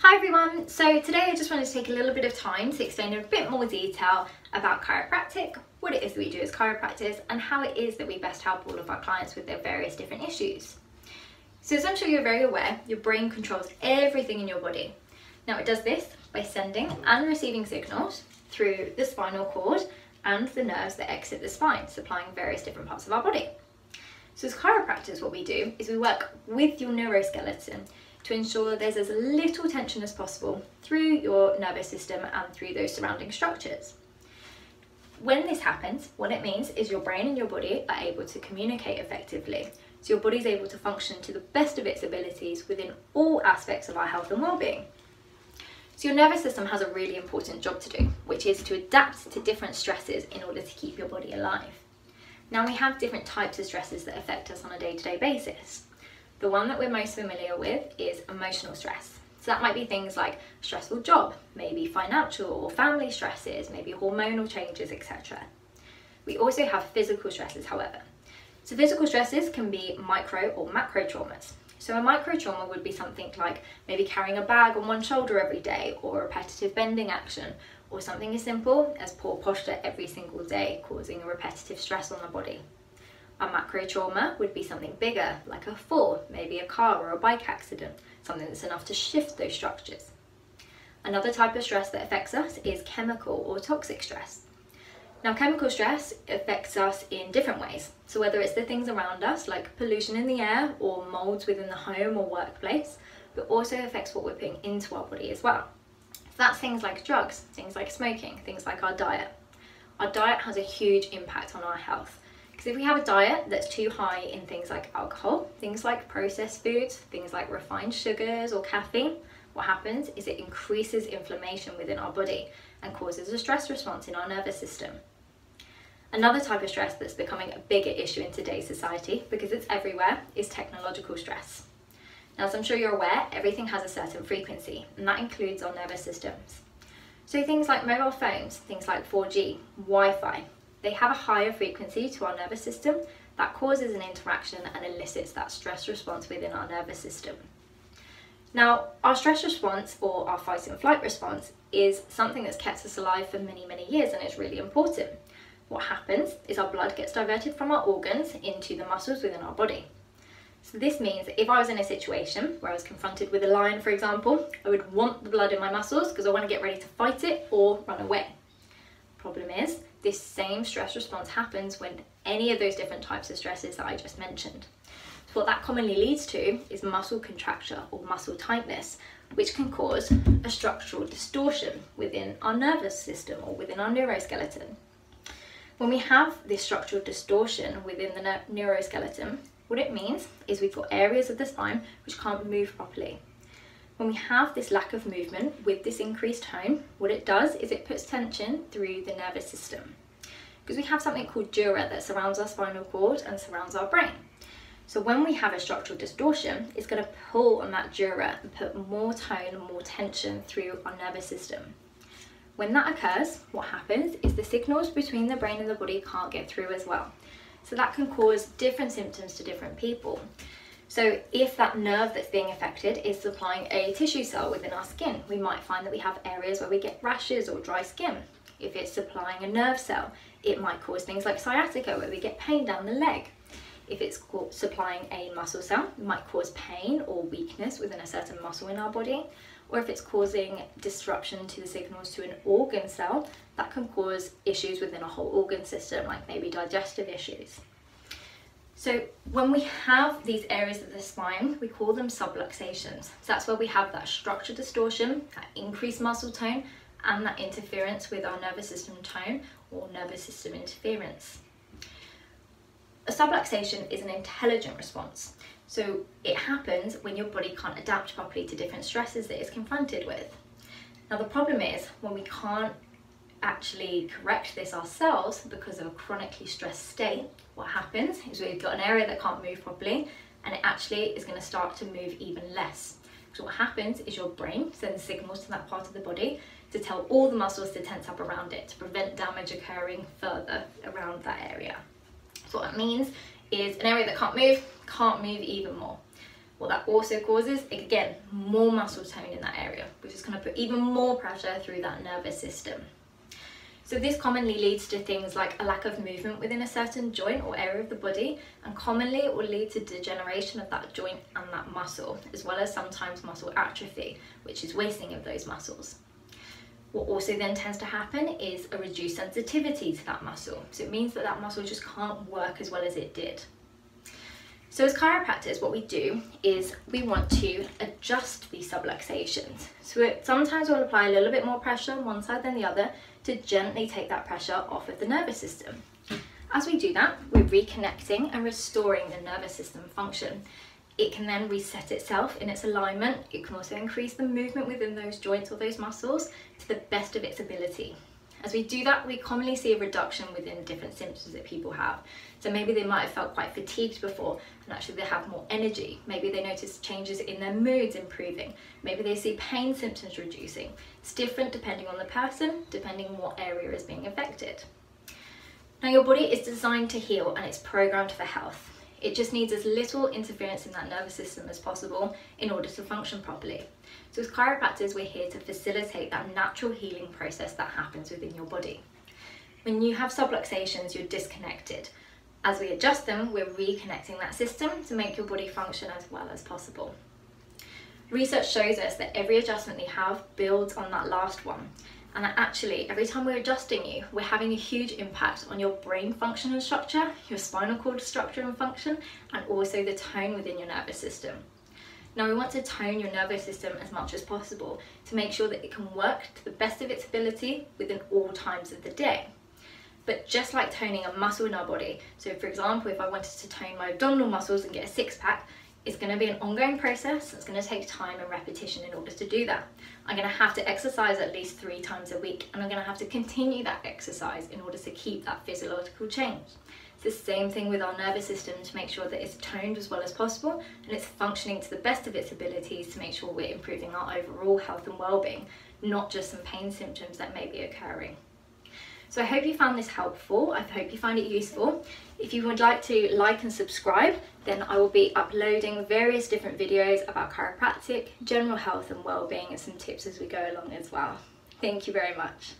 Hi everyone, so today I just wanted to take a little bit of time to explain in a bit more detail about chiropractic, what it is that we do as chiropractors and how it is that we best help all of our clients with their various different issues. So as I'm sure you're very aware, your brain controls everything in your body. Now it does this by sending and receiving signals through the spinal cord and the nerves that exit the spine, supplying various different parts of our body. So as chiropractors, what we do is we work with your neuroskeleton to ensure there's as little tension as possible through your nervous system and through those surrounding structures. When this happens, what it means is your brain and your body are able to communicate effectively. So your body's able to function to the best of its abilities within all aspects of our health and well-being. So your nervous system has a really important job to do, which is to adapt to different stresses in order to keep your body alive. Now we have different types of stresses that affect us on a day-to-day basis. The one that we're most familiar with is emotional stress. So that might be things like a stressful job, maybe financial or family stresses, maybe hormonal changes, etc. We also have physical stresses, however. So physical stresses can be micro or macro traumas. So a micro trauma would be something like maybe carrying a bag on one shoulder every day, or repetitive bending action, or something as simple as poor posture every single day, causing a repetitive stress on the body. A macro trauma would be something bigger, like a fall, maybe a car or a bike accident, something that's enough to shift those structures. Another type of stress that affects us is chemical or toxic stress. Now, chemical stress affects us in different ways. So whether it's the things around us, like pollution in the air or molds within the home or workplace, but also affects what we're putting into our body as well. So that's things like drugs, things like smoking, things like our diet. Our diet has a huge impact on our health. Because if we have a diet that's too high in things like alcohol, things like processed foods, things like refined sugars or caffeine, what happens is it increases inflammation within our body and causes a stress response in our nervous system. Another type of stress that's becoming a bigger issue in today's society, because it's everywhere, is technological stress. Now, as I'm sure you're aware, everything has a certain frequency, and that includes our nervous systems. So things like mobile phones, things like 4G, Wi-Fi, they have a higher frequency to our nervous system that causes an interaction and elicits that stress response within our nervous system. Now, our stress response, or our fight and flight response, is something that's kept us alive for many, many years, and it's really important. What happens is our blood gets diverted from our organs into the muscles within our body. So this means that if I was in a situation where I was confronted with a lion, for example, I would want the blood in my muscles because I want to get ready to fight it or run away. Problem is, this same stress response happens when any of those different types of stresses that I just mentioned. So what that commonly leads to is muscle contracture or muscle tightness, which can cause a structural distortion within our nervous system or within our neuroskeleton. When we have this structural distortion within the neuroskeleton, what it means is we've got areas of the spine which can't move properly. When we have this lack of movement with this increased tone, what it does is it puts tension through the nervous system. Because we have something called dura that surrounds our spinal cord and surrounds our brain. So when we have a structural distortion, it's going to pull on that dura and put more tone and more tension through our nervous system. When that occurs, what happens is the signals between the brain and the body can't get through as well. So that can cause different symptoms to different people. So if that nerve that's being affected is supplying a tissue cell within our skin, we might find that we have areas where we get rashes or dry skin. If it's supplying a nerve cell, it might cause things like sciatica, where we get pain down the leg. If it's supplying a muscle cell, it might cause pain or weakness within a certain muscle in our body. Or if it's causing disruption to the signals to an organ cell, that can cause issues within a whole organ system, like maybe digestive issues. So when we have these areas of the spine, we call them subluxations. So that's where we have that structure distortion, that increased muscle tone, and that interference with our nervous system tone or nervous system interference. A subluxation is an intelligent response. So it happens when your body can't adapt properly to different stresses that it's confronted with. Now the problem is when we can't actually correct this ourselves because of a chronically stressed state, what happens is we've got an area that can't move properly, and it actually is going to start to move even less. So what happens is your brain sends signals to that part of the body to tell all the muscles to tense up around it to prevent damage occurring further around that area. So what that means is an area that can't move even more. What that also causes, again, more muscle tone in that area, which is going to put even more pressure through that nervous system. So this commonly leads to things like a lack of movement within a certain joint or area of the body, and commonly it will lead to degeneration of that joint and that muscle, as well as sometimes muscle atrophy, which is wasting of those muscles. What also then tends to happen is a reduced sensitivity to that muscle. So it means that that muscle just can't work as well as it did. So as chiropractors, what we do is we want to adjust these subluxations. So sometimes we'll apply a little bit more pressure on one side than the other to gently take that pressure off of the nervous system. As we do that, we're reconnecting and restoring the nervous system function. It can then reset itself in its alignment. It can also increase the movement within those joints or those muscles to the best of its ability. As we do that, we commonly see a reduction within different symptoms that people have. So maybe they might have felt quite fatigued before and actually they have more energy. Maybe they notice changes in their moods improving. Maybe they see pain symptoms reducing. It's different depending on the person, depending on what area is being affected. Now your body is designed to heal and it's programmed for health. It just needs as little interference in that nervous system as possible in order to function properly. So as chiropractors, we're here to facilitate that natural healing process that happens within your body. When you have subluxations, you're disconnected. As we adjust them, we're reconnecting that system to make your body function as well as possible. Research shows us that every adjustment we have builds on that last one. And that actually, every time we're adjusting you, we're having a huge impact on your brain function and structure, your spinal cord structure and function, and also the tone within your nervous system. Now we want to tone your nervous system as much as possible to make sure that it can work to the best of its ability within all times of the day. But just like toning a muscle in our body, so for example, if I wanted to tone my abdominal muscles and get a six-pack, it's going to be an ongoing process. It's going to take time and repetition in order to do that. I'm going to have to exercise at least 3 times a week, and I'm going to have to continue that exercise in order to keep that physiological change. It's the same thing with our nervous system to make sure that it's toned as well as possible and it's functioning to the best of its abilities to make sure we're improving our overall health and well-being, not just some pain symptoms that may be occurring. So I hope you found this helpful. I hope you find it useful. If you would like to like and subscribe, then I will be uploading various different videos about chiropractic, general health and well-being, and some tips as we go along as well. Thank you very much.